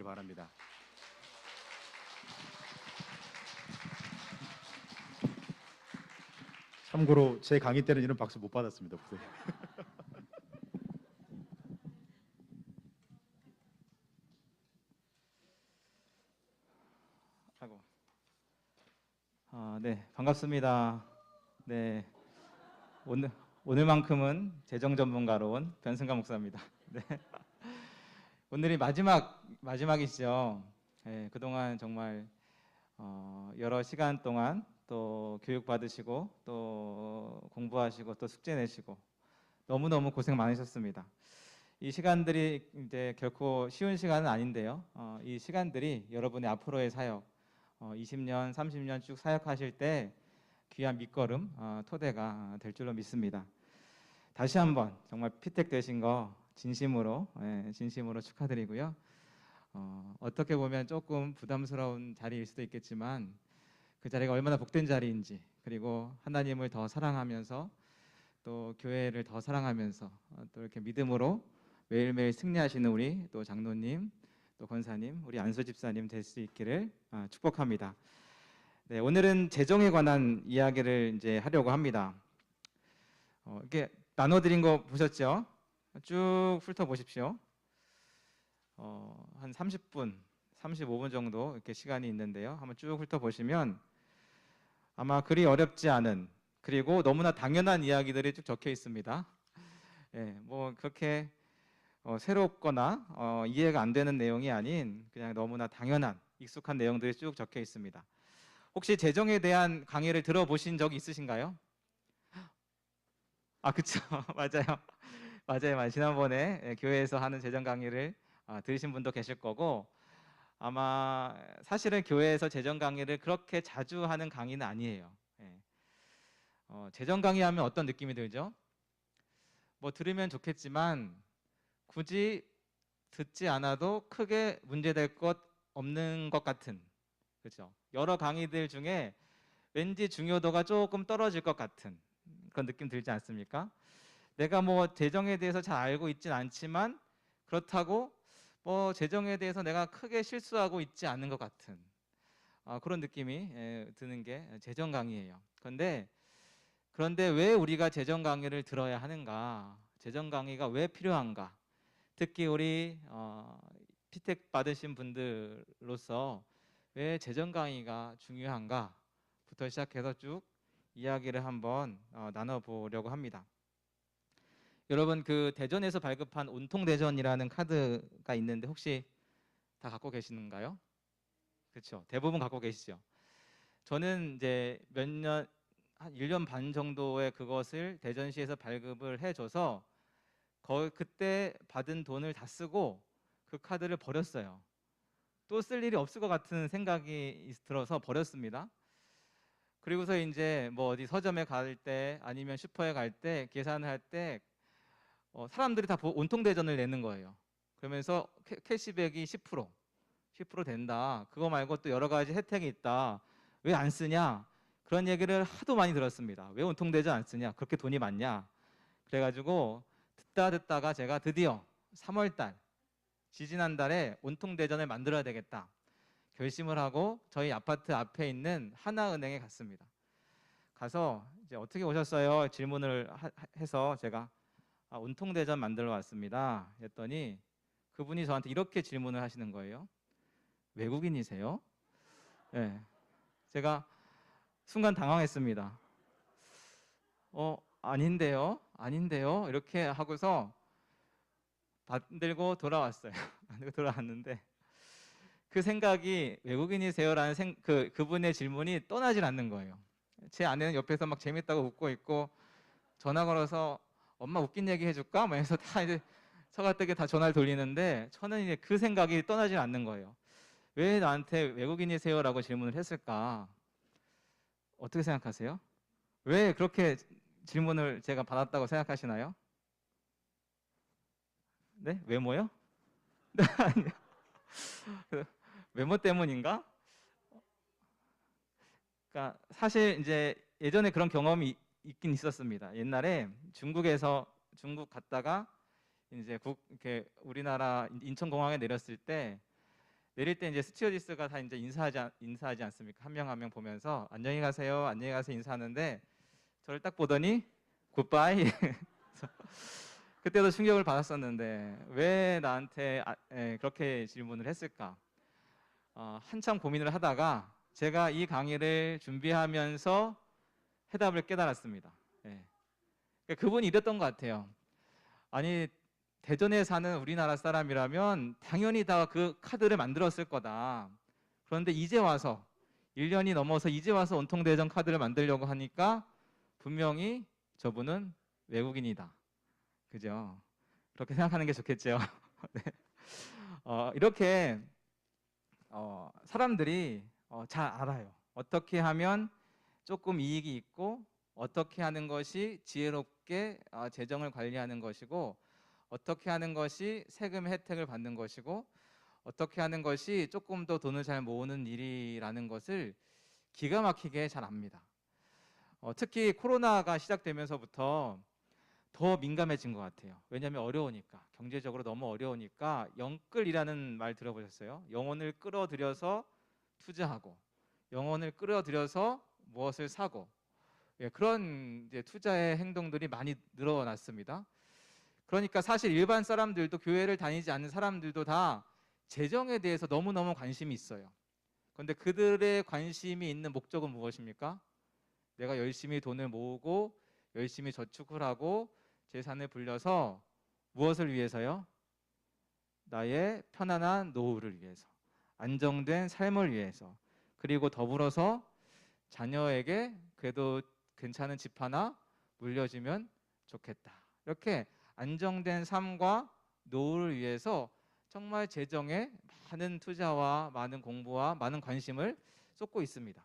바랍니다. 참고로 제 강의 때는 이런 박수 못 받았습니다, 목사님. 아이고. 네, 반갑습니다. 네, 오늘만큼은 재정 전문가로 온 변승관 목사입니다. 네, 오늘이 마지막이시죠. 네, 그동안 정말 여러 시간 동안 또 교육 받으시고 또 공부하시고 또 숙제 내시고 너무너무 고생 많으셨습니다. 이 시간들이 이제 결코 쉬운 시간은 아닌데요. 이 시간들이 여러분의 앞으로의 사역, 20년, 30년 쭉 사역하실 때 귀한 밑거름, 토대가 될 줄로 믿습니다. 다시 한번 정말 피택 되신 거 진심으로 축하드리고요. 어떻게 보면 조금 부담스러운 자리일 수도 있겠지만 그 자리가 얼마나 복된 자리인지, 그리고 하나님을 더 사랑하면서 또 교회를 더 사랑하면서 또 이렇게 믿음으로 매일매일 승리하시는 우리 또 장로님, 또 권사님, 우리 안수 집사님 될 수 있기를 축복합니다. 네, 오늘은 재정에 관한 이야기를 이제 하려고 합니다. 이렇게 나눠드린 거 보셨죠? 쭉 훑어보십시오. 한 30분, 35분 정도 이렇게 시간이 있는데요. 한번 쭉 훑어보시면 아마 그리 어렵지 않은, 그리고 너무나 당연한 이야기들이 쭉 적혀 있습니다. 예, 뭐 그렇게 새롭거나 이해가 안 되는 내용이 아닌 그냥 너무나 당연한 익숙한 내용들이 쭉 적혀 있습니다. 혹시 재정에 대한 강의를 들어보신 적이 있으신가요? 그쵸. 맞아요. 맞아요. 지난번에 교회에서 하는 재정 강의를 들으신 분도 계실 거고, 아마 사실은 교회에서 재정 강의를 그렇게 자주 하는 강의는 아니에요. 예. 재정 강의하면 어떤 느낌이 들죠? 뭐 들으면 좋겠지만 굳이 듣지 않아도 크게 문제될 것 없는 것 같은, 그렇죠? 여러 강의들 중에 왠지 중요도가 조금 떨어질 것 같은 그런 느낌 들지 않습니까? 내가 뭐 재정에 대해서 잘 알고 있진 않지만 그렇다고 뭐 재정에 대해서 내가 크게 실수하고 있지 않은 것 같은 그런 느낌이 드는 게 재정 강의예요. 그런데 왜 우리가 재정 강의를 들어야 하는가? 재정 강의가 왜 필요한가? 특히 우리 피택 받으신 분들로서 왜 재정 강의가 중요한가부터 시작해서 쭉 이야기를 한번 나눠보려고 합니다. 여러분, 그 대전에서 발급한 온통대전이라는 카드가 있는데 혹시 다 갖고 계시는가요? 그렇죠. 대부분 갖고 계시죠. 저는 이제 한 1년 반 정도의 그것을 대전시에서 발급을 해줘서 그때 받은 돈을 다 쓰고 그 카드를 버렸어요. 또 쓸 일이 없을 것 같은 생각이 들어서 버렸습니다. 그리고서 이제 뭐 어디 서점에 갈 때 아니면 슈퍼에 갈 때 계산을 할 때 사람들이 다 온통대전을 내는 거예요. 그러면서 캐시백이 10% 된다. 그거 말고 또 여러 가지 혜택이 있다. 왜 안 쓰냐? 그런 얘기를 하도 많이 들었습니다. 왜 온통대전 안 쓰냐? 그렇게 돈이 많냐? 그래가지고 듣다가 제가 드디어 3월 달, 지지난달에 온통대전을 만들어야 되겠다 결심을 하고 저희 아파트 앞에 있는 하나은행에 갔습니다. 가서 이제 어떻게 오셨어요? 질문을 해서 제가 온통대전 만들어 왔습니다 했더니 그분이 저한테 이렇게 질문을 하시는 거예요. 외국인이세요? 네. 제가 순간 당황했습니다. 아닌데요 이렇게 하고서 받들고 돌아왔어요. 돌아왔는데 그 생각이 외국인이세요라는 그분의 질문이 떠나질 않는 거예요. 제 아내는 옆에서 막 재밌다고 웃고 있고 전화 걸어서 엄마 웃긴 얘기 해줄까? 막 해서 다 이제 서가되게 다 전화를 돌리는데 저는 이제 그 생각이 떠나질 않는 거예요. 왜 나한테 외국인이세요라고 질문을 했을까? 어떻게 생각하세요? 왜 그렇게 질문을 제가 받았다고 생각하시나요? 네? 외모요? 아니요. 외모 때문인가? 그러니까 사실 이제 예전에 그런 경험이 있긴 있었습니다. 옛날에 중국 갔다가 이제 이렇게 우리나라 인천공항에 내렸을 때 내릴 때 이제 스튜어디스가 다 이제 인사하지 않습니까? 한 명 한 명 보면서 안녕히 가세요, 안녕히 가세요 인사하는데 저를 딱 보더니 굿바이. 그때도 충격을 받았었는데 왜 나한테 그렇게 질문을 했을까? 한참 고민을 하다가 제가 이 강의를 준비하면서 해답을 깨달았습니다. 예. 그러니까 그분이 이랬던 것 같아요. 아니 대전에 사는 우리나라 사람이라면 당연히 다 그 카드를 만들었을 거다. 그런데 이제 와서 1년이 넘어서 이제 와서 온통대전 카드를 만들려고 하니까 분명히 저분은 외국인이다. 그죠? 그렇게 생각하는 게 좋겠죠. 네. 이렇게 사람들이 잘 알아요. 어떻게 하면 조금 이익이 있고 어떻게 하는 것이 지혜롭게 재정을 관리하는 것이고 어떻게 하는 것이 세금 혜택을 받는 것이고 어떻게 하는 것이 조금 더 돈을 잘 모으는 일이라는 것을 기가 막히게 잘 압니다. 특히 코로나가 시작되면서부터 더 민감해진 것 같아요. 왜냐하면 어려우니까, 경제적으로 너무 어려우니까 영끌이라는 말 들어보셨어요? 영혼을 끌어들여서 투자하고 영혼을 끌어들여서 무엇을 사고, 예, 그런 이제 투자의 행동들이 많이 늘어났습니다. 그러니까 사실 일반 사람들도, 교회를 다니지 않는 사람들도 다 재정에 대해서 너무너무 관심이 있어요. 그런데 그들의 관심이 있는 목적은 무엇입니까? 내가 열심히 돈을 모으고 열심히 저축을 하고 재산을 불려서 무엇을 위해서요? 나의 편안한 노후를 위해서, 안정된 삶을 위해서, 그리고 더불어서 자녀에게 그래도 괜찮은 집 하나 물려주면 좋겠다. 이렇게 안정된 삶과 노후를 위해서 정말 재정에 많은 투자와 많은 공부와 많은 관심을 쏟고 있습니다.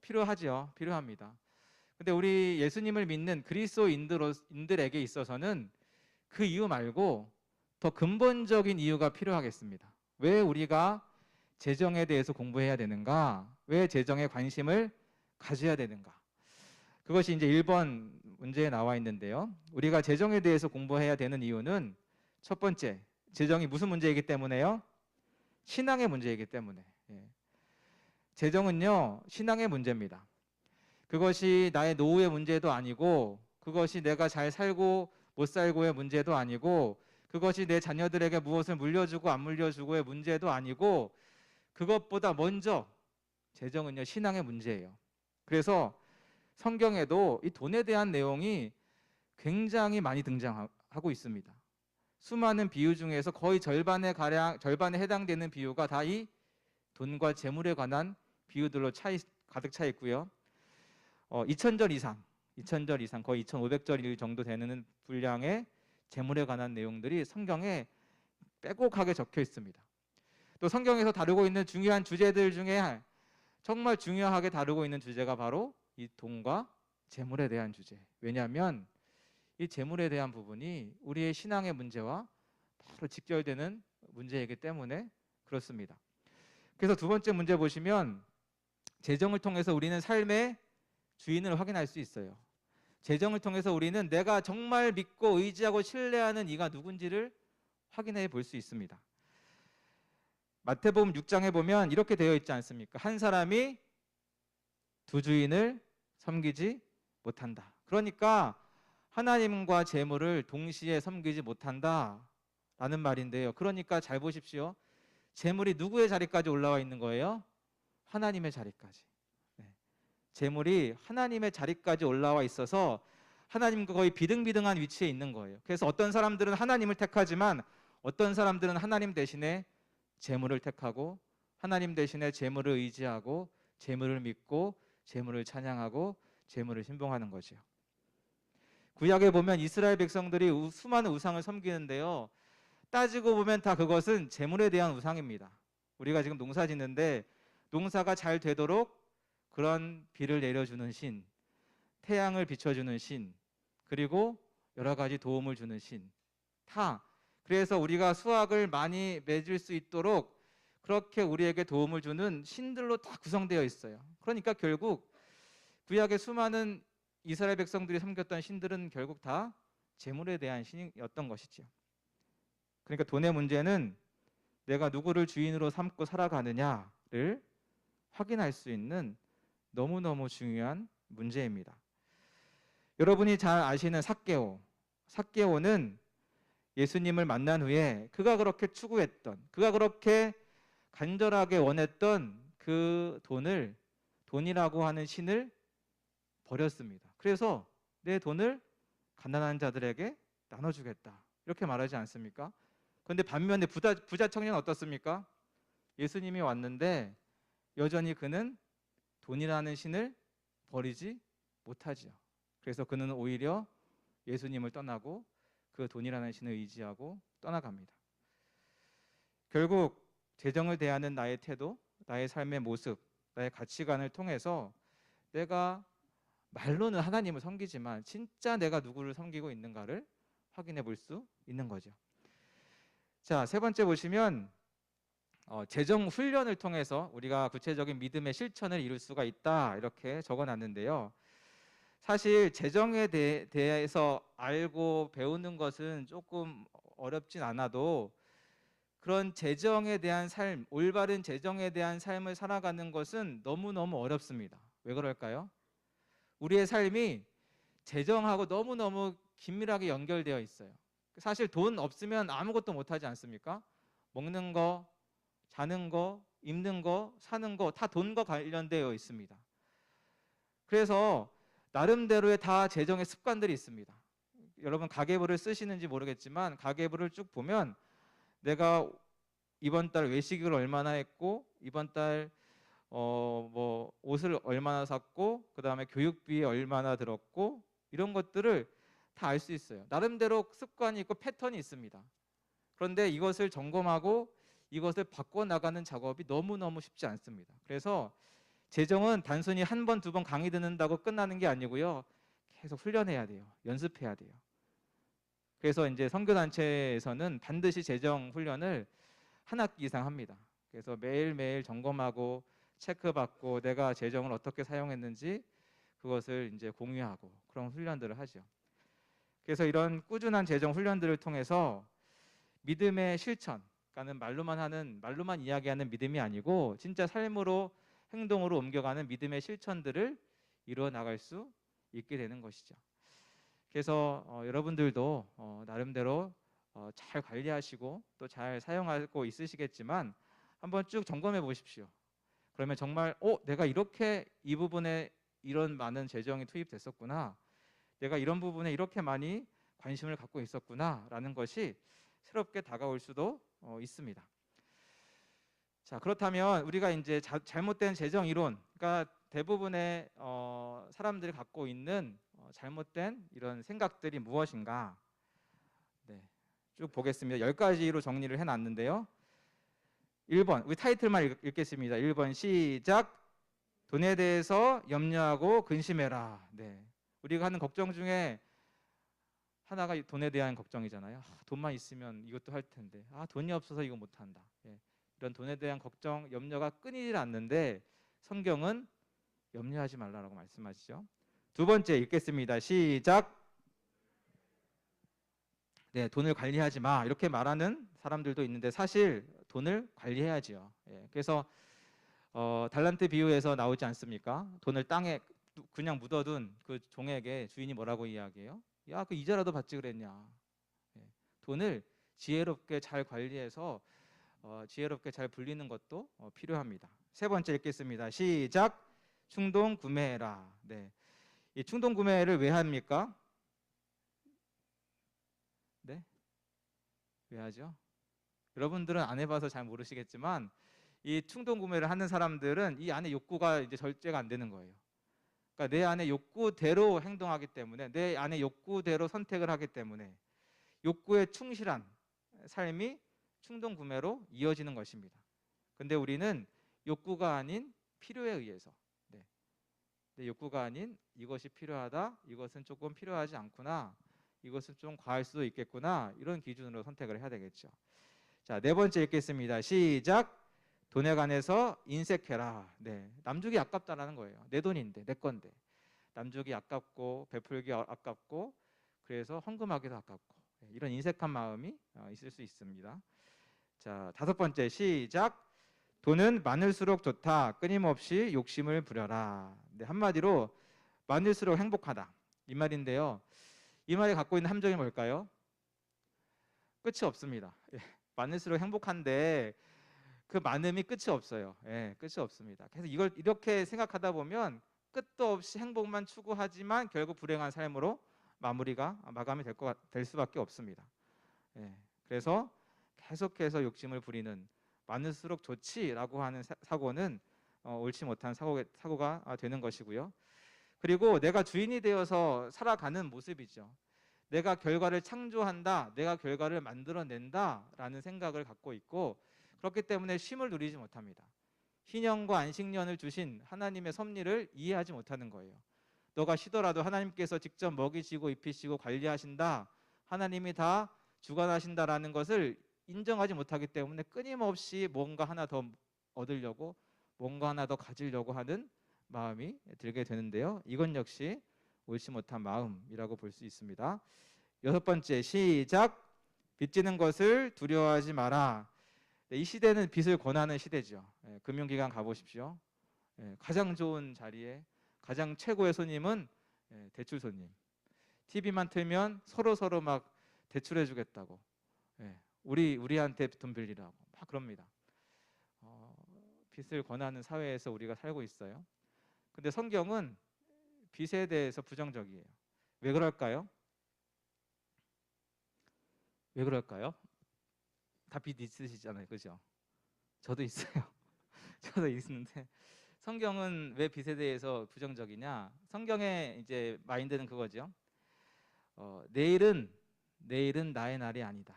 필요하죠. 필요합니다. 근데 우리 예수님을 믿는 그리스도인들에게 있어서는 그 이유 말고 더 근본적인 이유가 필요하겠습니다. 왜 우리가 재정에 대해서 공부해야 되는가? 왜 재정에 관심을 가져야 되는가? 그것이 이제 1번 문제에 나와 있는데요. 우리가 재정에 대해서 공부해야 되는 이유는 첫 번째, 재정이 무슨 문제이기 때문에요? 신앙의 문제이기 때문에. 예. 재정은요, 신앙의 문제입니다. 그것이 나의 노후의 문제도 아니고, 그것이 내가 잘 살고 못 살고의 문제도 아니고, 그것이 내 자녀들에게 무엇을 물려주고 안 물려주고의 문제도 아니고, 그것보다 먼저 재정은요, 신앙의 문제예요. 그래서 성경에도 이 돈에 대한 내용이 굉장히 많이 등장하고 있습니다. 수많은 비유 중에서 거의 절반에 해당되는 비유가 다 이 돈과 재물에 관한 비유들로 가득 차 있고요. 2000절 이상 거의 2500절 정도 되는 분량의 재물에 관한 내용들이 성경에 빼곡하게 적혀 있습니다. 또 성경에서 다루고 있는 중요한 주제들 중에 정말 중요하게 다루고 있는 주제가 바로 이 돈과 재물에 대한 주제. 왜냐하면 이 재물에 대한 부분이 우리의 신앙의 문제와 바로 직결되는 문제이기 때문에 그렇습니다. 그래서 두 번째 문제 보시면 재정을 통해서 우리는 삶의 주인을 확인할 수 있어요. 재정을 통해서 우리는 내가 정말 믿고 의지하고 신뢰하는 이가 누군지를 확인해 볼 수 있습니다. 마태복음 6장에 보면 이렇게 되어 있지 않습니까? 한 사람이 두 주인을 섬기지 못한다. 그러니까 하나님과 재물을 동시에 섬기지 못한다라는 말인데요. 그러니까 잘 보십시오. 재물이 누구의 자리까지 올라와 있는 거예요? 하나님의 자리까지. 네. 재물이 하나님의 자리까지 올라와 있어서 하나님과 거의 비등비등한 위치에 있는 거예요. 그래서 어떤 사람들은 하나님을 택하지만 어떤 사람들은 하나님 대신에 재물을 택하고 하나님 대신에 재물을 의지하고 재물을 믿고 재물을 찬양하고 재물을 신봉하는 거죠. 구약에 보면 이스라엘 백성들이 수많은 우상을 섬기는데요. 따지고 보면 다 그것은 재물에 대한 우상입니다. 우리가 지금 농사 짓는데 농사가 잘 되도록 그런 비를 내려주는 신, 태양을 비춰주는 신, 그리고 여러 가지 도움을 주는 신, 그래서 우리가 수확을 많이 맺을 수 있도록 그렇게 우리에게 도움을 주는 신들로 다 구성되어 있어요. 그러니까 결국 구약의 수많은 이스라엘 백성들이 섬겼던 신들은 결국 다 재물에 대한 신이었던 것이죠. 그러니까 돈의 문제는 내가 누구를 주인으로 삼고 살아가느냐를 확인할 수 있는 너무너무 중요한 문제입니다. 여러분이 잘 아시는 삭개오는 예수님을 만난 후에 그가 그렇게 추구했던, 그가 그렇게 간절하게 원했던 그 돈이라고 하는 신을 버렸습니다. 그래서 내 돈을 가난한 자들에게 나눠주겠다, 이렇게 말하지 않습니까? 그런데 반면에 부자 청년은 어떻습니까? 예수님이 왔는데 여전히 그는 돈이라는 신을 버리지 못하지요. 그래서 그는 오히려 예수님을 떠나고 그 돈이라는 신을 의지하고 떠나갑니다. 결국 재정을 대하는 나의 태도, 나의 삶의 모습, 나의 가치관을 통해서 내가 말로는 하나님을 섬기지만 진짜 내가 누구를 섬기고 있는가를 확인해 볼 수 있는 거죠. 자, 세 번째 보시면 재정 훈련을 통해서 우리가 구체적인 믿음의 실천을 이룰 수가 있다, 이렇게 적어놨는데요. 사실 재정에 대해서 알고 배우는 것은 조금 어렵진 않아도 그런 재정에 대한 삶, 올바른 재정에 대한 삶을 살아가는 것은 너무너무 어렵습니다. 왜 그럴까요? 우리의 삶이 재정하고 너무너무 긴밀하게 연결되어 있어요. 사실 돈 없으면 아무것도 못하지 않습니까? 먹는 거, 자는 거, 입는 거, 사는 거 다 돈과 관련되어 있습니다. 그래서 나름대로의 다 재정의 습관들이 있습니다. 여러분 가계부를 쓰시는지 모르겠지만 가계부를 쭉 보면 내가 이번 달 외식을 얼마나 했고, 이번 달 뭐 옷을 얼마나 샀고, 그 다음에 교육비에 얼마나 들었고, 이런 것들을 다 알 수 있어요. 나름대로 습관이 있고 패턴이 있습니다. 그런데 이것을 점검하고 이것을 바꿔나가는 작업이 너무너무 쉽지 않습니다. 그래서 재정은 단순히 한 번, 두 번 강의 듣는다고 끝나는 게 아니고요. 계속 훈련해야 돼요. 연습해야 돼요. 그래서 이제 선교단체에서는 반드시 재정 훈련을 한 학기 이상 합니다. 그래서 매일매일 점검하고 체크받고 내가 재정을 어떻게 사용했는지 그것을 이제 공유하고 그런 훈련들을 하죠. 그래서 이런 꾸준한 재정 훈련들을 통해서 믿음의 실천, 그러니까 말로만 이야기하는 믿음이 아니고 진짜 삶으로, 행동으로 옮겨가는 믿음의 실천들을 이루어 나갈 수 있게 되는 것이죠. 그래서 여러분들도 나름대로 잘 관리하시고 또 잘 사용하고 있으시겠지만 한번 쭉 점검해 보십시오. 그러면 정말 내가 이렇게 이 부분에 이런 많은 재정이 투입됐었구나, 내가 이런 부분에 이렇게 많이 관심을 갖고 있었구나 라는 것이 새롭게 다가올 수도 있습니다. 자, 그렇다면 우리가 이제 잘못된 재정 이론, 그러니까 대부분의 사람들이 갖고 있는 잘못된 이런 생각들이 무엇인가, 네, 쭉 보겠습니다. 10가지로 정리를 해놨는데요. 1번, 우리 타이틀만 읽겠습니다. 1번 시작. 돈에 대해서 염려하고 근심해라. 네, 우리가 하는 걱정 중에 하나가 돈에 대한 걱정이잖아요. 돈만 있으면 이것도 할 텐데, 돈이 없어서 이거 못한다. 예, 이런 돈에 대한 걱정, 염려가 끊이질 않는데 성경은 염려하지 말라라고 말씀하시죠. 두 번째 읽겠습니다. 시작. 네, 돈을 관리하지 마, 이렇게 말하는 사람들도 있는데 사실 돈을 관리해야지요. 예, 그래서 달란트 비유에서 나오지 않습니까? 돈을 땅에 그냥 묻어둔 그 종에게 주인이 뭐라고 이야기해요? 야, 그 이자라도 받지 그랬냐. 예, 돈을 지혜롭게 잘 관리해서 지혜롭게 잘 불리는 것도 필요합니다. 세 번째 읽겠습니다. 시작. 충동 구매해라. 네, 이 충동 구매를 왜 합니까? 네, 왜 하죠? 여러분들은 안 해봐서 잘 모르시겠지만 이 충동 구매를 하는 사람들은 이 안에 욕구가 이제 절제가 안 되는 거예요. 그러니까 내 안에 욕구대로 행동하기 때문에, 내 안에 욕구대로 선택을 하기 때문에 욕구에 충실한 삶이 충동 구매로 이어지는 것입니다. 근데 우리는 욕구가 아닌 필요에 의해서, 네, 내 욕구가 아닌 이것이 필요하다, 이것은 조금 필요하지 않구나, 이것은 좀 과할 수도 있겠구나, 이런 기준으로 선택을 해야 되겠죠. 자, 네 번째 읽겠습니다. 시작. 돈에 관해서 인색해라. 네, 남주기 아깝다라는 거예요. 내 돈인데, 내 건데. 남주기 아깝고 베풀기 아깝고 그래서 헌금하기도 아깝고, 이런 인색한 마음이 있을 수 있습니다. 자, 다섯 번째 시작. 돈은 많을수록 좋다. 끊임없이 욕심을 부려라. 네, 한마디로 많을수록 행복하다. 이 말인데요. 이 말이 갖고 있는 함정이 뭘까요? 끝이 없습니다. 예, 많을수록 행복한데 그 많음이 끝이 없어요. 예, 끝이 없습니다. 그래서 이걸 이렇게 생각하다 보면 끝도 없이 행복만 추구하지만 결국 불행한 삶으로 마감이 될 수밖에 없습니다. 예, 그래서 계속해서 욕심을 부리는 많을수록 좋지라고 하는 사고는 옳지 못한 사고가 되는 것이고요. 그리고 내가 주인이 되어서 살아가는 모습이죠. 내가 결과를 창조한다, 내가 결과를 만들어낸다라는 생각을 갖고 있고 그렇기 때문에 쉼을 누리지 못합니다. 희년과 안식년을 주신 하나님의 섭리를 이해하지 못하는 거예요. 너가 쉬더라도 하나님께서 직접 먹이시고 입히시고 관리하신다, 하나님이 다 주관하신다라는 것을 인정하지 못하기 때문에 끊임없이 뭔가 하나 더 얻으려고, 뭔가 하나 더 가지려고 하는 마음이 들게 되는데요. 이건 역시 옳지 못한 마음이라고 볼 수 있습니다. 여섯 번째 시작. 빚지는 것을 두려워하지 마라. 이 시대는 빚을 권하는 시대죠. 금융기관 가보십시오. 가장 좋은 자리에 가장 최고의 손님은 대출 손님. TV만 틀면 서로 막 대출해 주겠다고, 우리한테 돈 빌리라고 막 그럽니다. 빚을 권하는 사회에서 우리가 살고 있어요. 근데 성경은 빚에 대해서 부정적이에요. 왜 그럴까요? 왜 그럴까요? 다 빚 있으시잖아요, 그죠? 저도 있어요. 저도 있는데 성경은 왜 빚에 대해서 부정적이냐? 성경의 이제 마인드는 그거죠. 내일은 나의 날이 아니다.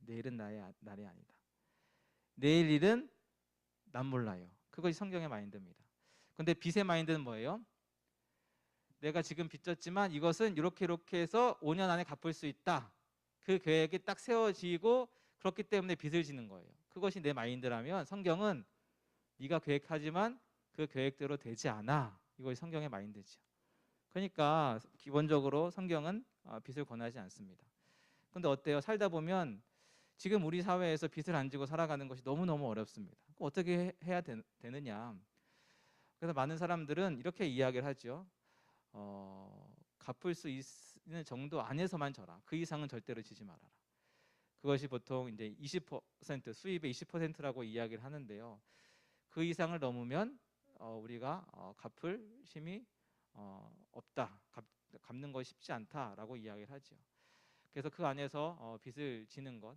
내일은 나의 날이 아니다. 내일 일은 난 몰라요. 그것이 성경의 마인드입니다. 근데 빚의 마인드는 뭐예요? 내가 지금 빚졌지만 이것은 이렇게 해서 5년 안에 갚을 수 있다. 그 계획이 딱 세워지고 그렇기 때문에 빚을 지는 거예요. 그것이 내 마인드라면 성경은 네가 계획하지만 그 계획대로 되지 않아. 이것이 성경의 마인드죠. 그러니까 기본적으로 성경은 빚을 권하지 않습니다. 근데 어때요? 살다 보면 지금 우리 사회에서 빚을 안 지고 살아가는 것이 너무너무 어렵습니다. 어떻게 해야 되느냐? 그래서 많은 사람들은 이렇게 이야기를 하죠. 갚을 수 있는 정도 안에서만 져라. 그 이상은 절대로 지지 말아라. 그것이 보통 이제 20% 수입의 20%라고 이야기를 하는데요. 그 이상을 넘으면 우리가 갚을 힘이 없다. 갚는 것이 쉽지 않다라고 이야기를 하죠. 그래서 그 안에서 빚을 지는 것.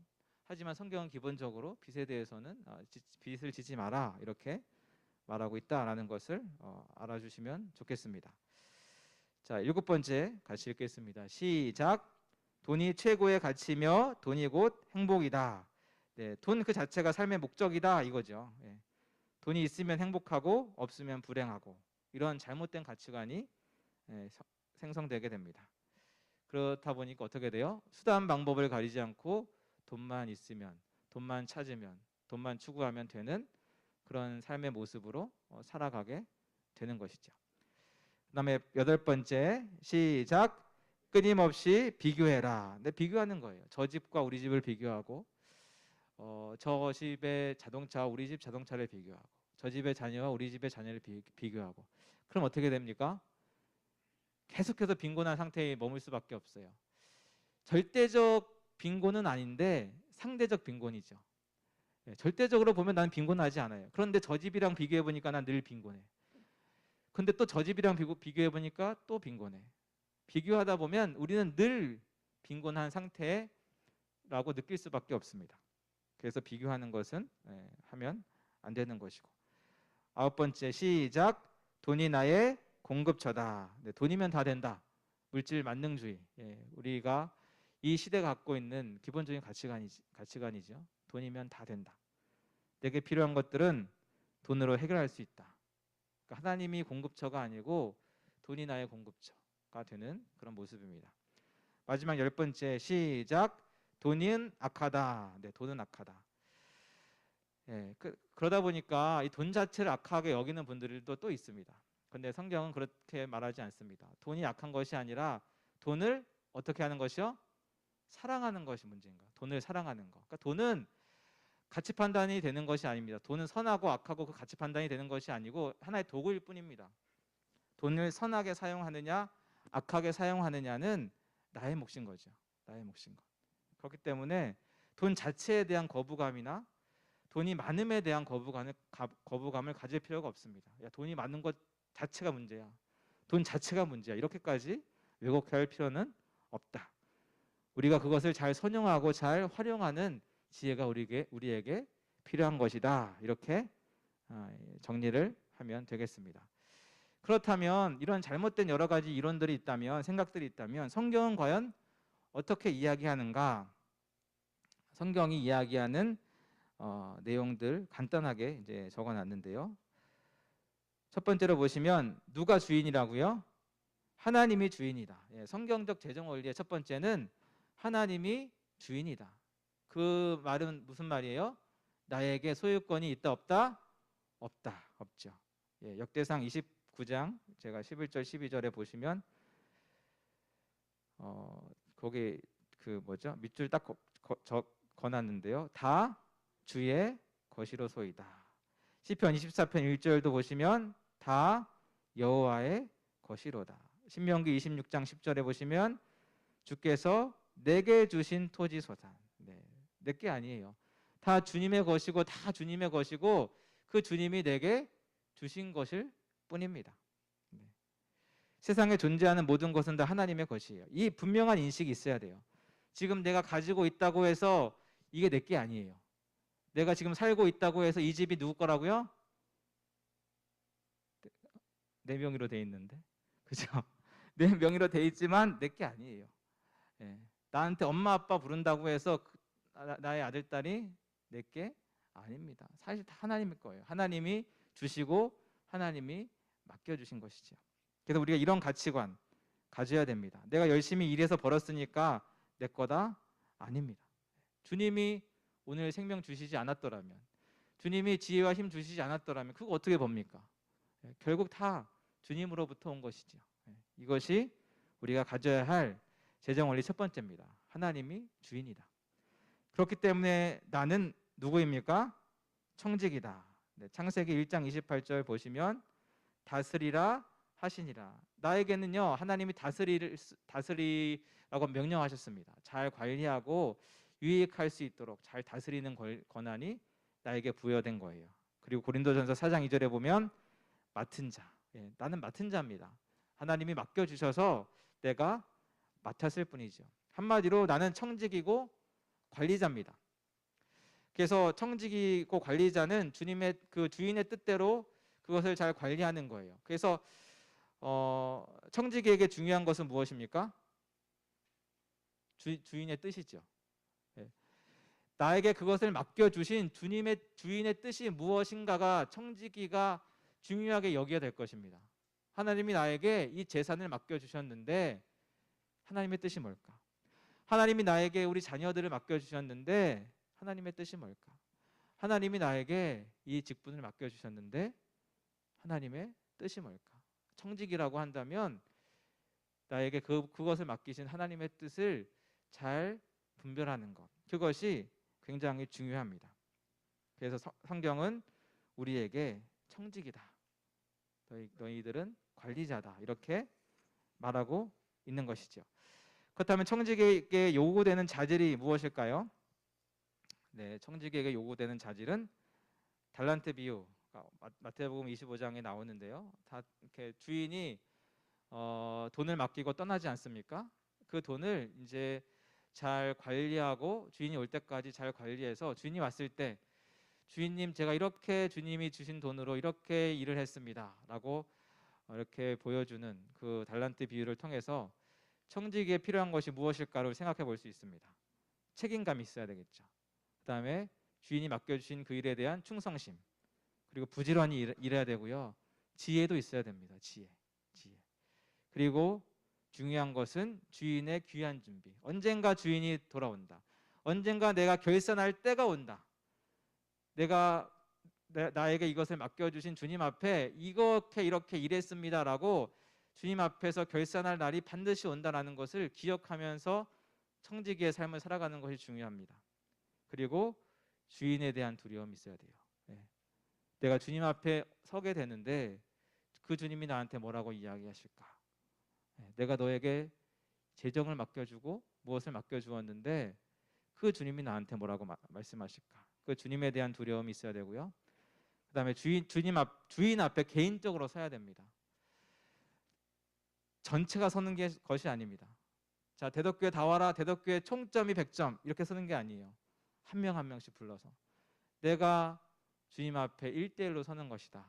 하지만 성경은 기본적으로 빚에 대해서는 빚을 지지 마라 이렇게 말하고 있다라는 것을 알아주시면 좋겠습니다. 자, 일곱 번째 같이 읽겠습니다. 시작. 돈이 최고의 가치며 돈이 곧 행복이다. 네, 돈 그 자체가 삶의 목적이다 이거죠. 돈이 있으면 행복하고 없으면 불행하고 이런 잘못된 가치관이 생성되게 됩니다. 그렇다 보니까 어떻게 돼요? 수단 방법을 가리지 않고 돈만 있으면, 돈만 찾으면, 돈만 추구하면 되는 그런 삶의 모습으로 살아가게 되는 것이죠. 그다음에 여덟 번째 시작. 끊임없이 비교해라. 근데 비교하는 거예요. 저 집과 우리 집을 비교하고, 저 집의 자동차와 우리 집 자동차를 비교하고, 저 집의 자녀와 우리 집의 자녀를 비교하고. 그럼 어떻게 됩니까? 계속해서 빈곤한 상태에 머물 수밖에 없어요. 절대적 빈곤은 아닌데 상대적 빈곤이죠. 절대적으로 보면 나는 빈곤하지 않아요. 그런데 저 집이랑 비교해 보니까 난 늘 빈곤해. 근데 또 저 집이랑 비교해 보니까 또 빈곤해. 비교하다 보면 우리는 늘 빈곤한 상태라고 느낄 수밖에 없습니다. 그래서 비교하는 것은 하면 안 되는 것이고. 아홉 번째 시작. 돈이 나의 공급처다. 네, 돈이면 다 된다. 물질 만능주의. 우리가 이 시대가 갖고 있는 기본적인 가치관이죠. 돈이면 다 된다. 내게 필요한 것들은 돈으로 해결할 수 있다. 그러니까 하나님이 공급처가 아니고 돈이 나의 공급처가 되는 그런 모습입니다. 마지막 열 번째 시작. 돈은 악하다. 네, 돈은 악하다. 그러다 보니까 이 돈 자체를 악하게 여기는 분들도 또 있습니다. 근데 성경은 그렇게 말하지 않습니다. 돈이 악한 것이 아니라 돈을 어떻게 하는 것이요? 사랑하는 것이 문제인 거예요. 돈을 사랑하는 것. 그러니까 돈은 가치 판단이 되는 것이 아닙니다. 돈은 선하고 악하고 그 가치 판단이 되는 것이 아니고 하나의 도구일 뿐입니다. 돈을 선하게 사용하느냐 악하게 사용하느냐는 나의 몫인 거죠. 나의 몫인 것. 그렇기 때문에 돈 자체에 대한 거부감이나 돈이 많음에 대한 거부감을 가질 필요가 없습니다. 야, 돈이 많은 것 자체가 문제야. 돈 자체가 문제야. 이렇게까지 왜곡할 필요는 없다. 우리가 그것을 잘 선용하고 잘 활용하는 지혜가 우리에게 필요한 것이다. 이렇게 정리를 하면 되겠습니다. 그렇다면 이런 잘못된 여러 가지 이론들이 있다면, 생각들이 있다면 성경은 과연 어떻게 이야기하는가? 성경이 이야기하는 내용들 간단하게 이제 적어놨는데요. 첫 번째로 보시면 누가 주인이라고요? 하나님이 주인이다. 예, 성경적 재정 원리의 첫 번째는 하나님이 주인이다. 그 말은 무슨 말이에요? 나에게 소유권이 있다 없다? 없다. 없죠. 예, 역대상 29장 제가 11절 12절에 보시면 거기 그 뭐죠? 밑줄 딱 거놨는데요. 다 주의 것이로소이다. 시편 24편 1절도 보시면 다 여호와의 것이로다. 신명기 26장 10절에 보시면 주께서 내게 주신 토지소산. 네, 내게 아니에요. 다 주님의 것이고 다 주님의 것이고 그 주님이 내게 주신 것일 뿐입니다. 네. 세상에 존재하는 모든 것은 다 하나님의 것이에요. 이 분명한 인식이 있어야 돼요. 지금 내가 가지고 있다고 해서 이게 내게 아니에요. 내가 지금 살고 있다고 해서 이 집이 누구 거라고요? 내 명의로 돼 있는데, 그죠? 내 명의로 돼 있지만 내게 아니에요. 예. 나한테 엄마 아빠 부른다고 해서 나의 아들 딸이 내게 아닙니다. 사실 다 하나님의 거예요. 하나님이 주시고 하나님이 맡겨주신 것이죠. 그래서 우리가 이런 가치관 가져야 됩니다. 내가 열심히 일해서 벌었으니까 내 거다? 아닙니다. 주님이 오늘 생명 주시지 않았더라면, 주님이 지혜와 힘 주시지 않았더라면 그거 어떻게 법니까? 결국 다 주님으로부터 온 것이죠. 이것이 우리가 가져야 할 재정원리 첫 번째입니다. 하나님이 주인이다. 그렇기 때문에 나는 누구입니까? 청직이다. 네, 창세기 1장 28절 보시면 다스리라 하시니라. 나에게는요 하나님이 다스리라고 명령하셨습니다. 잘 관리하고 유익할 수 있도록 잘 다스리는 권한이 나에게 부여된 거예요. 그리고 고린도전서 4장 2절에 보면 맡은 자, 예, 나는 맡은 자입니다. 하나님이 맡겨주셔서 내가 맡았을 뿐이죠. 한마디로 나는 청직이고 관리자입니다. 그래서 청직이고 관리자는 주님의 그 주인의 뜻대로 그것을 잘 관리하는 거예요. 그래서 청지기에게 중요한 것은 무엇입니까? 주인의 뜻이죠. 예. 나에게 그것을 맡겨주신 주인의 뜻이 무엇인가가 청지기가 중요하게 여겨야 될 것입니다. 하나님이 나에게 이 재산을 맡겨주셨는데 하나님의 뜻이 뭘까? 하나님이 나에게 우리 자녀들을 맡겨주셨는데 하나님의 뜻이 뭘까? 하나님이 나에게 이 직분을 맡겨주셨는데 하나님의 뜻이 뭘까? 청직이라고 한다면 나에게 그것을 맡기신 하나님의 뜻을 잘 분별하는 것, 그것이 굉장히 중요합니다. 그래서 성경은 우리에게 청직이다, 너희들은 관리자다, 이렇게 말하고 있는 것이죠. 그렇다면 청직에게 요구되는 자질이 무엇일까요? 네, 청직에게 요구되는 자질은 달란트 비유, 마태복음 25장에 나오는데요. 다 이렇게 주인이 돈을 맡기고 떠나지 않습니까? 그 돈을 이제 잘 관리하고 주인이 올 때까지 잘 관리해서 주인이 왔을 때 주인님, 제가 이렇게 주님이 주신 돈으로 이렇게 일을 했습니다 라고 이렇게 보여주는 그 달란트 비유를 통해서 청지기에 필요한 것이 무엇일까를 생각해 볼 수 있습니다. 책임감이 있어야 되겠죠. 그 다음에 주인이 맡겨주신 그 일에 대한 충성심, 그리고 부지런히 일해야 되고요. 지혜도 있어야 됩니다. 지혜. 그리고 중요한 것은 주인의 귀한 준비. 언젠가 주인이 돌아온다. 언젠가 내가 결산할 때가 온다. 내가 나에게 이것을 맡겨주신 주님 앞에 이렇게 일했습니다라고 주님 앞에서 결산할 날이 반드시 온다라는 것을 기억하면서 청지기의 삶을 살아가는 것이 중요합니다. 그리고 주인에 대한 두려움이 있어야 돼요. 예. 내가 주님 앞에 서게 되는데 그 주님이 나한테 뭐라고 이야기하실까? 예. 내가 너에게 재정을 맡겨주고 무엇을 맡겨주었는데 그 주님이 나한테 뭐라고 말씀하실까? 그 주님에 대한 두려움이 있어야 되고요. 그다음에 주인 앞에 개인적으로 서야 됩니다. 전체가 서는 것이 아닙니다. 자, 대덕교회 다 와라. 대덕교회 총점이 100점 이렇게 서는 게 아니에요. 한 명 한 명씩 불러서 내가 주님 앞에 1대1로 서는 것이다.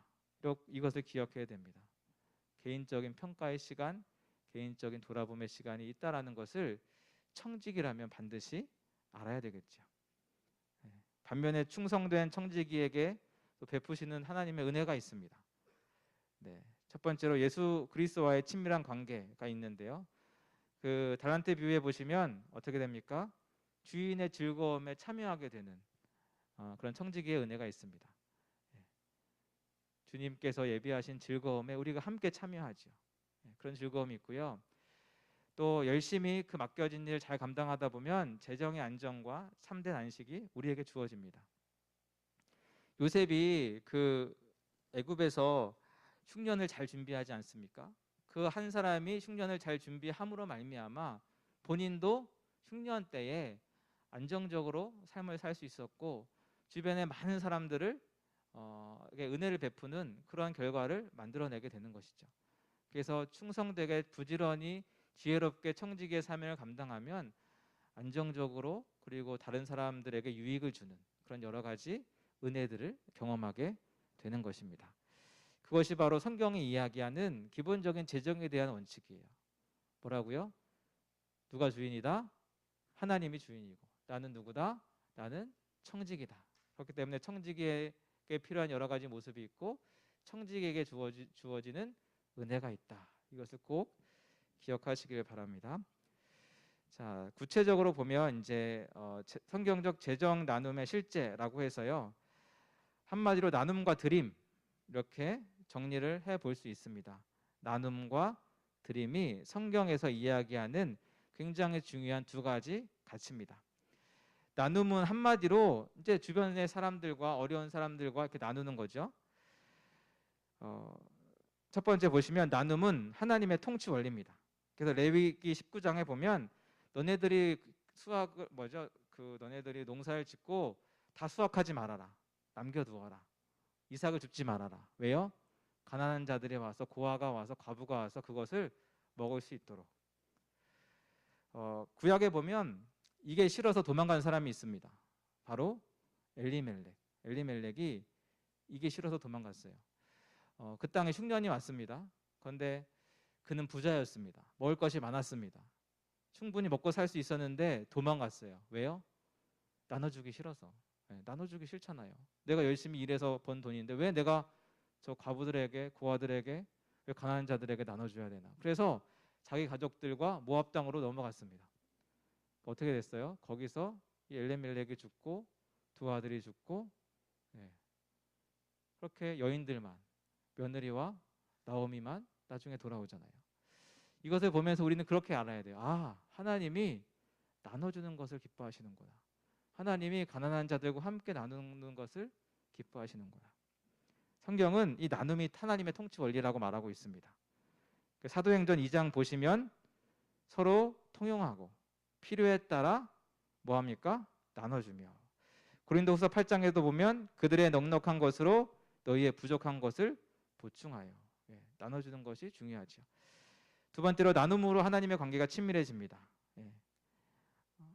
이것을 기억해야 됩니다. 개인적인 평가의 시간, 개인적인 돌아봄의 시간이 있다라는 것을 청직이라면 반드시 알아야 되겠죠. 반면에 충성된 청지기에게 또 베푸시는 하나님의 은혜가 있습니다. 네, 첫 번째로 예수 그리스도와의 친밀한 관계가 있는데요. 그 달란트 비유에 보시면 어떻게 됩니까? 주인의 즐거움에 참여하게 되는 그런 청지기의 은혜가 있습니다. 주님께서 예비하신 즐거움에 우리가 함께 참여하죠. 그런 즐거움이 있고요. 또 열심히 그 맡겨진 일 잘 감당하다 보면 재정의 안정과 참된 안식이 우리에게 주어집니다. 요셉이 그 애굽에서 흉년을 잘 준비하지 않습니까? 그 한 사람이 흉년을 잘 준비함으로 말미암아 본인도 흉년 때에 안정적으로 삶을 살 수 있었고 주변의 많은 사람들을 은혜를 베푸는 그러한 결과를 만들어내게 되는 것이죠. 그래서 충성되게 부지런히 지혜롭게 청지기의 사명을 감당하면 안정적으로 그리고 다른 사람들에게 유익을 주는 그런 여러 가지 은혜들을 경험하게 되는 것입니다. 그것이 바로 성경이 이야기하는 기본적인 재정에 대한 원칙이에요. 뭐라고요? 누가 주인이다? 하나님이 주인이고 나는 누구다? 나는 청지기다. 그렇기 때문에 청지기에게 필요한 여러 가지 모습이 있고 청지기에게 주어지는 은혜가 있다. 이것을 꼭 기억하시길 바랍니다. 자, 구체적으로 보면 이제 성경적 재정 나눔의 실제라고 해서요. 한마디로 나눔과 드림 이렇게 정리를 해볼 수 있습니다. 나눔과 드림이 성경에서 이야기하는 굉장히 중요한 두 가지 가치입니다. 나눔은 한마디로 이제 주변의 사람들과 어려운 사람들과 이렇게 나누는 거죠. 첫 번째 보시면 나눔은 하나님의 통치 원리입니다. 그래서 레위기 19장에 보면 너네들이 너네들이 농사를 짓고 다 수확하지 말아라. 남겨두어라. 이삭을 줍지 말아라. 왜요? 가난한 자들이 와서 고아가 와서 과부가 와서 그것을 먹을 수 있도록. 구약에 보면 이게 싫어서 도망간 사람이 있습니다. 바로 엘리멜렉. 엘리멜렉이 이게 싫어서 도망갔어요. 그 땅에 흉년이 왔습니다. 그런데 그는 부자였습니다. 먹을 것이 많았습니다. 충분히 먹고 살 수 있었는데 도망갔어요. 왜요? 나눠주기 싫어서. 나눠주기 싫잖아요. 내가 열심히 일해서 번 돈인데 왜 내가 저 과부들에게 고아들에게 왜 가난한 자들에게 나눠줘야 되나. 그래서 자기 가족들과 모압 땅으로 넘어갔습니다. 어떻게 됐어요? 거기서 이 엘레멜렉이 죽고 두 아들이 죽고 그렇게 여인들만 며느리와 나오미만 나중에 돌아오잖아요. 이것을 보면서 우리는 그렇게 알아야 돼요. 하나님이 나눠주는 것을 기뻐하시는구나. 하나님이 가난한 자들과 함께 나누는 것을 기뻐하시는구나. 성경은 이 나눔이 하나님의 통치 원리라고 말하고 있습니다. 사도행전 2장 보시면 서로 통용하고 필요에 따라 뭐합니까? 나눠주며. 고린도후서 8장에도 보면 그들의 넉넉한 것으로 너희의 부족한 것을 보충하여. 나눠주는 것이 중요하죠. 두 번째로 나눔으로 하나님의 관계가 친밀해집니다.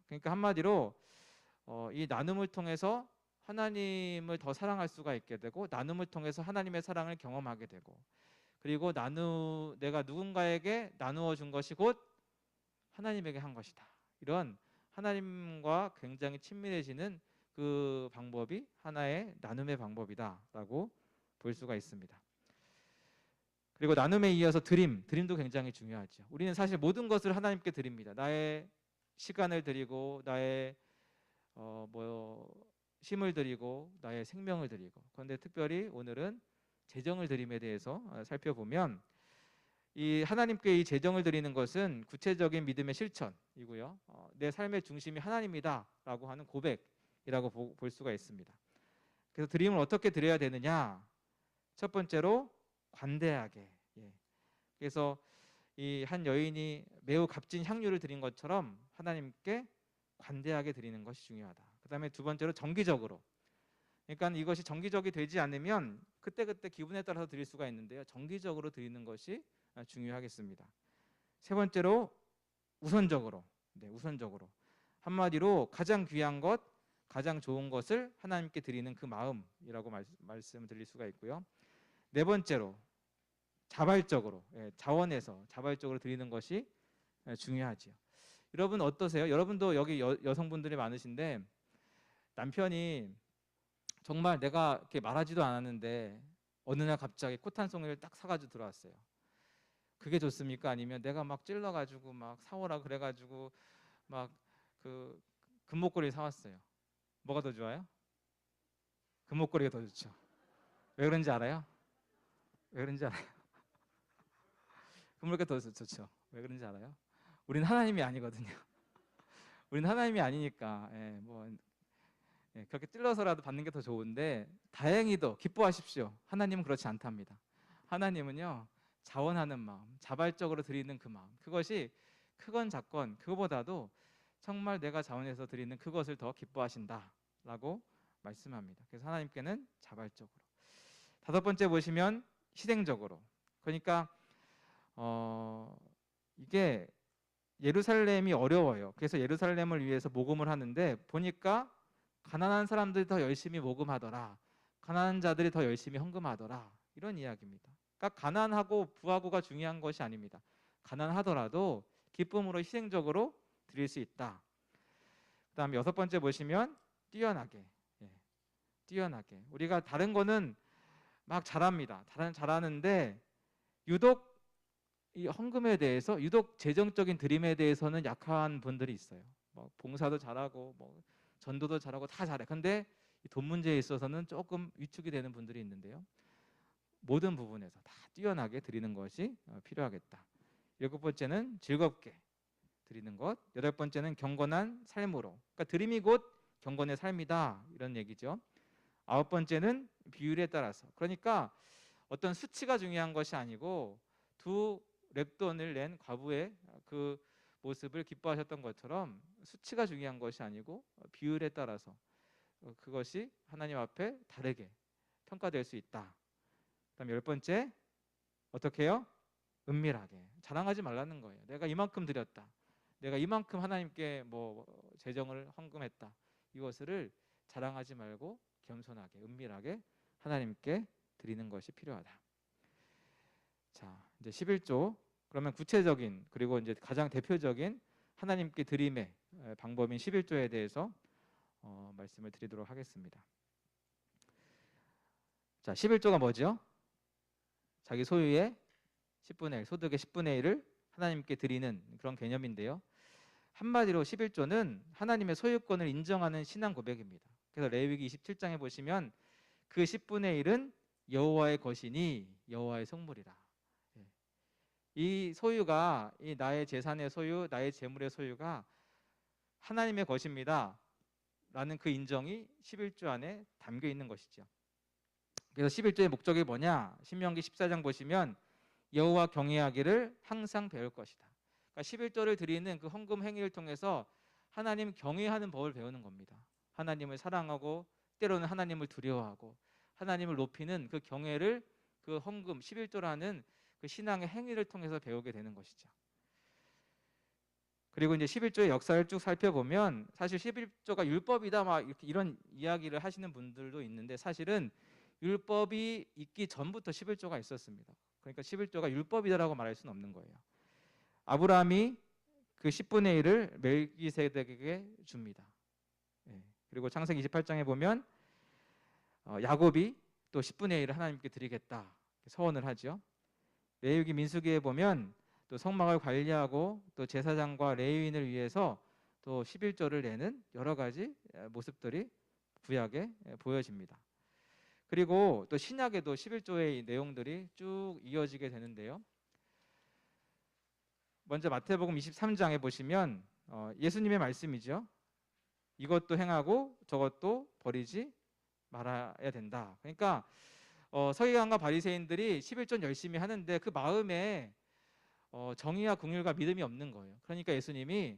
그러니까 한마디로 이 나눔을 통해서 하나님을 더 사랑할 수가 있게 되고 나눔을 통해서 하나님의 사랑을 경험하게 되고 그리고 내가 누군가에게 나누어 준 것이 곧 하나님에게 한 것이다. 이런 하나님과 굉장히 친밀해지는 그 방법이 하나의 나눔의 방법이다라고 볼 수가 있습니다. 그리고 나눔에 이어서 드림도 굉장히 중요하죠. 우리는 사실 모든 것을 하나님께 드립니다. 나의 시간을 드리고 나의 힘을 드리고 나의 생명을 드리고. 그런데 특별히 오늘은 재정을 드림에 대해서 살펴보면 이 하나님께 이 재정을 드리는 것은 구체적인 믿음의 실천이고요. 내 삶의 중심이 하나님이다라고 하는 고백, 볼 수가 있습니다. 그래서 드림을 어떻게 드려야 되느냐? 첫 번째로 관대하게. 예. 그래서 이 한 여인이 매우 값진 향유를 드린 것처럼 하나님께 관대하게 드리는 것이 중요하다. 그다음에 두 번째로 정기적으로. 그러니까 이것이 정기적이 되지 않으면 그때그때 기분에 따라서 드릴 수가 있는데요. 정기적으로 드리는 것이 중요하겠습니다. 세 번째로 우선적으로. 네, 우선적으로. 한마디로 가장 귀한 것, 가장 좋은 것을 하나님께 드리는 그 마음이라고 말씀을 드릴 수가 있고요. 네 번째로 자발적으로, 자원에서 자발적으로 드리는 것이 중요하지요. 여러분 어떠세요? 여러분도 여기 여성분들이 많으신데 남편이 정말 내가 이렇게 말하지도 않았는데 어느 날 갑자기 꽃 한 송이를 딱 사가지고 들어왔어요. 그게 좋습니까? 아니면 내가 막 찔러가지고 막 사오라 그래가지고 막 그 금목걸이 사왔어요. 뭐가 더 좋아요? 금목걸이가 더 좋죠. 왜 그런지 알아요? 왜 그런지 알아요? 금목걸이가 더 좋죠. 왜 그런지 알아요? 우리는 하나님이 아니거든요. 우리는 하나님이 아니니까 그렇게 찔러서라도 받는 게 더 좋은데 다행히도 기뻐하십시오. 하나님은 그렇지 않답니다. 하나님은요 자원하는 마음, 자발적으로 드리는 그 마음, 그것이 크건 작건 그거보다도 정말 내가 자원해서 드리는 그것을 더 기뻐하신다라고 말씀합니다. 그래서 하나님께는 자발적으로. 다섯 번째 보시면 희생적으로. 그러니까 이게 예루살렘이 어려워요. 그래서 예루살렘을 위해서 모금을 하는데 보니까 가난한 사람들이 더 열심히 모금하더라. 가난한 자들이 더 열심히 헌금하더라. 이런 이야기입니다. 그러니까 가난하고 부하고가 중요한 것이 아닙니다. 가난하더라도 기쁨으로 희생적으로 드릴 수 있다. 그다음에 여섯 번째 보시면 뛰어나게. 뛰어나게. 우리가 다른 거는 막 잘합니다. 잘하는데 유독 이 헌금에 대해서, 유독 재정적인 드림에 대해서는 약한 분들이 있어요. 뭐 봉사도 잘하고 뭐 전도도 잘하고 다 잘해. 근데 돈 문제에 있어서는 조금 위축이 되는 분들이 있는데요. 모든 부분에서 다 뛰어나게 드리는 것이 필요하겠다. 일곱 번째는 즐겁게 드리는 것. 여덟 번째는 경건한 삶으로. 그러니까 드림이 곧 경건의 삶이다. 이런 얘기죠. 아홉 번째는 비율에 따라서. 그러니까 어떤 수치가 중요한 것이 아니고 두 랩돈을 낸 과부의 그 모습을 기뻐하셨던 것처럼 수치가 중요한 것이 아니고 비율에 따라서 그것이 하나님 앞에 다르게 평가될 수 있다. 그다음 열 번째 어떻게 해요? 은밀하게. 자랑하지 말라는 거예요. 내가 이만큼 드렸다. 내가 이만큼 하나님께 뭐 재정을 헌금했다. 이것을 자랑하지 말고 겸손하게, 은밀하게 하나님께 드리는 것이 필요하다. 자, 이제 11조. 그러면 구체적인 그리고 이제 가장 대표적인 하나님께 드림의 방법인 11조에 대해서 말씀을 드리도록 하겠습니다. 자, 11조가 뭐죠? 자기 소유의 10분의 1, 소득의 10분의 1을 하나님께 드리는 그런 개념인데요. 한마디로 11조는 하나님의 소유권을 인정하는 신앙 고백입니다. 그래서 레위기 27장에 보시면 그 10분의 1은 여호와의 것이니 여호와의 성물이라. 이 소유가, 이 나의 재산의 소유, 나의 재물의 소유가 하나님의 것입니다 라는 그 인정이 11조 안에 담겨 있는 것이죠. 그래서 11조의 목적이 뭐냐? 신명기 14장 보시면 여호와 경외하기를 항상 배울 것이다. 그러니까 11조를 드리는 그 헌금 행위를 통해서 하나님 경외하는 법을 배우는 겁니다. 하나님을 사랑하고 때로는 하나님을 두려워하고 하나님을 높이는 그 경외를 그 헌금 11조라는 그 신앙의 행위를 통해서 배우게 되는 것이죠. 그리고 이제 11조의 역사를 쭉 살펴보면 사실 11조가 율법이다 막 이런 이야기를 하시는 분들도 있는데 사실은 율법이 있기 전부터 11조가 있었습니다. 그러니까 11조가 율법이다라고 말할 수는 없는 거예요. 아브라함이 그 10분의 1을 멜기세덱에게 줍니다. 그리고 창세기 28장에 보면 야곱이 또 10분의 1을 하나님께 드리겠다 서원을 하죠. 레위기 민수기에 보면 또 성막을 관리하고 또 제사장과 레위인을 위해서 또 11조를 내는 여러 가지 모습들이 구약에 보여집니다. 그리고 또 신약에도 11조의 내용들이 쭉 이어지게 되는데요. 먼저 마태복음 23장에 보시면 예수님의 말씀이죠. 이것도 행하고 저것도 버리지 말아야 된다. 그러니까 서기관과 바리새인들이 11조 열심히 하는데 그 마음에 정의와 긍휼과 믿음이 없는 거예요. 그러니까 예수님이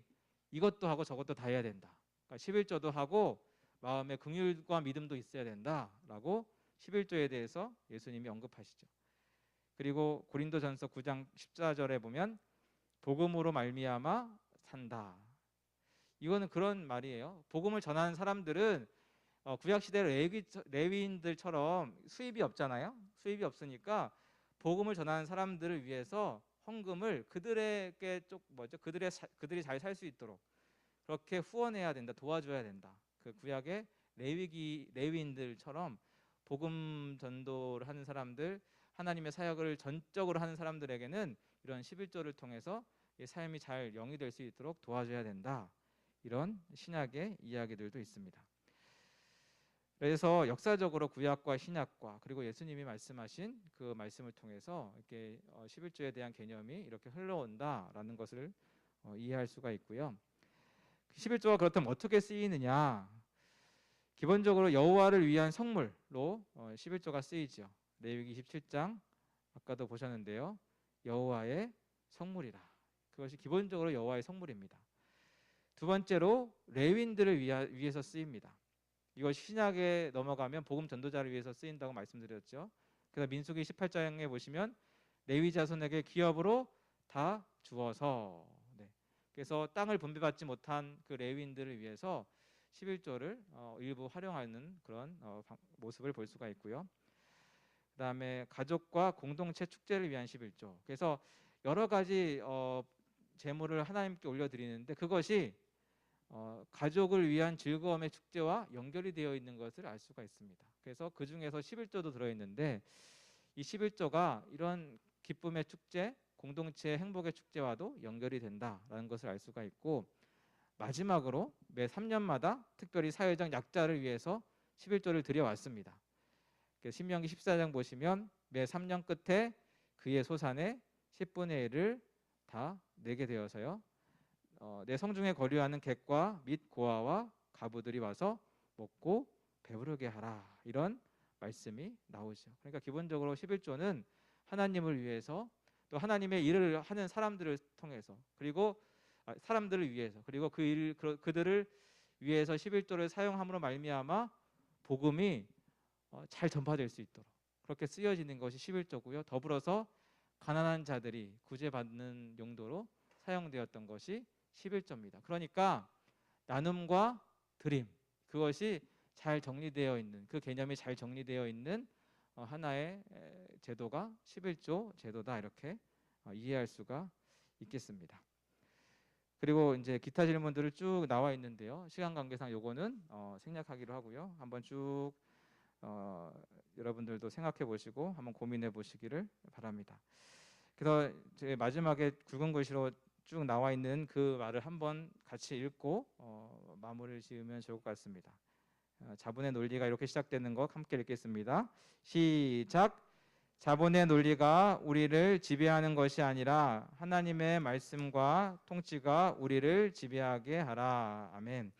이것도 하고 저것도 다 해야 된다. 그러니까 11조도 하고 마음에 긍휼과 믿음도 있어야 된다라고 11조에 대해서 예수님이 언급하시죠. 그리고 고린도전서 9장 14절에 보면 복음으로 말미암아 산다. 이거는 그런 말이에요. 복음을 전하는 사람들은 구약 시대 레위인들처럼 수입이 없잖아요. 수입이 없으니까 복음을 전하는 사람들을 위해서 헌금을 그들에게 그들이 잘 살 수 있도록 그렇게 후원해야 된다, 도와줘야 된다. 그 구약의 레위인들처럼 복음 전도를 하는 사람들, 하나님의 사역을 전적으로 하는 사람들에게는 이런 11조를 통해서 삶이 잘 영위될 수 있도록 도와줘야 된다. 이런 신약의 이야기들도 있습니다. 그래서 역사적으로 구약과 신약과 그리고 예수님이 말씀하신 그 말씀을 통해서 이렇게 11조에 대한 개념이 이렇게 흘러온다라는 것을 이해할 수가 있고요. 11조가 그렇다면 어떻게 쓰이느냐? 기본적으로 여호와를 위한 성물로 11조가 쓰이죠. 레위기 27장 아까도 보셨는데요. 여호와의 성물이라. 그것이 기본적으로 여호와의 성물입니다. 두 번째로 레위인들을 위해서 쓰입니다. 이것이 신약에 넘어가면 복음 전도자를 위해서 쓰인다고 말씀드렸죠. 그래서 민수기 18장에 보시면 레위 자손에게 기업으로 다 주어서 그래서 땅을 분배받지 못한 그 레위인들을 위해서 11조를 일부 활용하는 그런 모습을 볼 수가 있고요. 그다음에 가족과 공동체 축제를 위한 11조. 그래서 여러 가지 제물을 하나님께 올려드리는데 그것이 가족을 위한 즐거움의 축제와 연결이 되어 있는 것을 알 수가 있습니다. 그래서 그 중에서 11조도 들어있는데 이 11조가 이런 기쁨의 축제, 공동체의 행복의 축제와도 연결이 된다라는 것을 알 수가 있고 마지막으로 매 3년마다 특별히 사회적 약자를 위해서 11조를 드려왔습니다. 신명기 14장 보시면 매 3년 끝에 그의 소산의 10분의 1을 다 내게 되어서요. 내 성중에 거류하는 객과 및 고아와 가부들이 와서 먹고 배부르게 하라. 이런 말씀이 나오죠. 그러니까 기본적으로 11조는 하나님을 위해서 또 하나님의 일을 하는 사람들을 통해서 그리고 사람들을 위해서 그리고 그들을 위해서 11조를 사용함으로 말미암아 복음이 잘 전파될 수 있도록 그렇게 쓰여지는 것이 11조고요. 더불어서 가난한 자들이 구제받는 용도로 사용되었던 것이 11조입니다. 그러니까 나눔과 드림 그것이 잘 정리되어 있는 그 개념이 잘 정리되어 있는 하나의 제도가 11조 제도다 이렇게 이해할 수가 있겠습니다. 그리고 이제 기타 질문들을 쭉 나와 있는데요. 시간 관계상 요거는 생략하기로 하고요. 한번 쭉 여러분들도 생각해 보시고 한번 고민해 보시기를 바랍니다. 그래서 제 마지막에 굵은 글씨로 쭉 나와 있는 그 말을 한번 같이 읽고 마무리를 지으면 좋을 것 같습니다. 자본의 논리가 이렇게 시작되는 것 함께 읽겠습니다. 시작. 자본의 논리가 우리를 지배하는 것이 아니라 하나님의 말씀과 통치가 우리를 지배하게 하라. 아멘.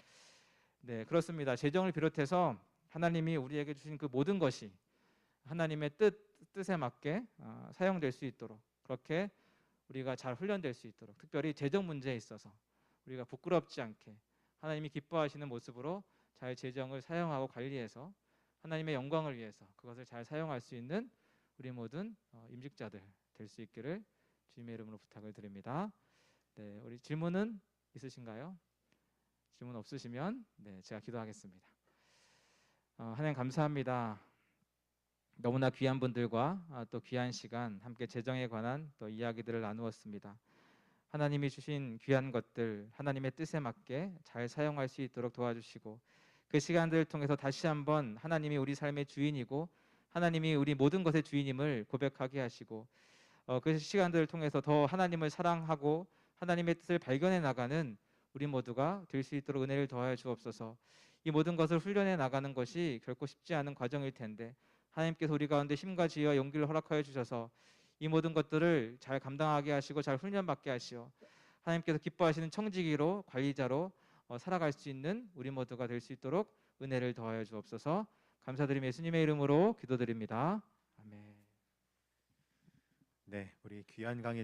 네, 그렇습니다. 재정을 비롯해서 하나님이 우리에게 주신 그 모든 것이 하나님의 뜻에 맞게 사용될 수 있도록 그렇게 우리가 잘 훈련될 수 있도록 특별히 재정 문제에 있어서 우리가 부끄럽지 않게 하나님이 기뻐하시는 모습으로 잘 재정을 사용하고 관리해서 하나님의 영광을 위해서 그것을 잘 사용할 수 있는 우리 모든 임직자들 될 수 있기를 주님의 이름으로 부탁을 드립니다. 네, 우리 질문은 있으신가요? 질문 없으시면 네, 제가 기도하겠습니다. 하나님 감사합니다. 너무나 귀한 분들과 또 귀한 시간 함께 재정에 관한 또 이야기들을 나누었습니다. 하나님이 주신 귀한 것들 하나님의 뜻에 맞게 잘 사용할 수 있도록 도와주시고 그 시간들을 통해서 다시 한번 하나님이 우리 삶의 주인이고 하나님이 우리 모든 것의 주인임을 고백하게 하시고 그 시간들을 통해서 더 하나님을 사랑하고 하나님의 뜻을 발견해 나가는 우리 모두가 될 수 있도록 은혜를 더하여 주옵소서. 이 모든 것을 훈련해 나가는 것이 결코 쉽지 않은 과정일 텐데 하나님께서 우리 가운데 힘과 지혜와 용기를 허락하여 주셔서 이 모든 것들을 잘 감당하게 하시고 잘 훈련받게 하시오 하나님께서 기뻐하시는 청지기로 관리자로 살아갈 수 있는 우리 모두가 될 수 있도록 은혜를 더하여 주옵소서. 감사드리며 예수님의 이름으로 기도드립니다. 아멘. 네, 우리 귀한 강의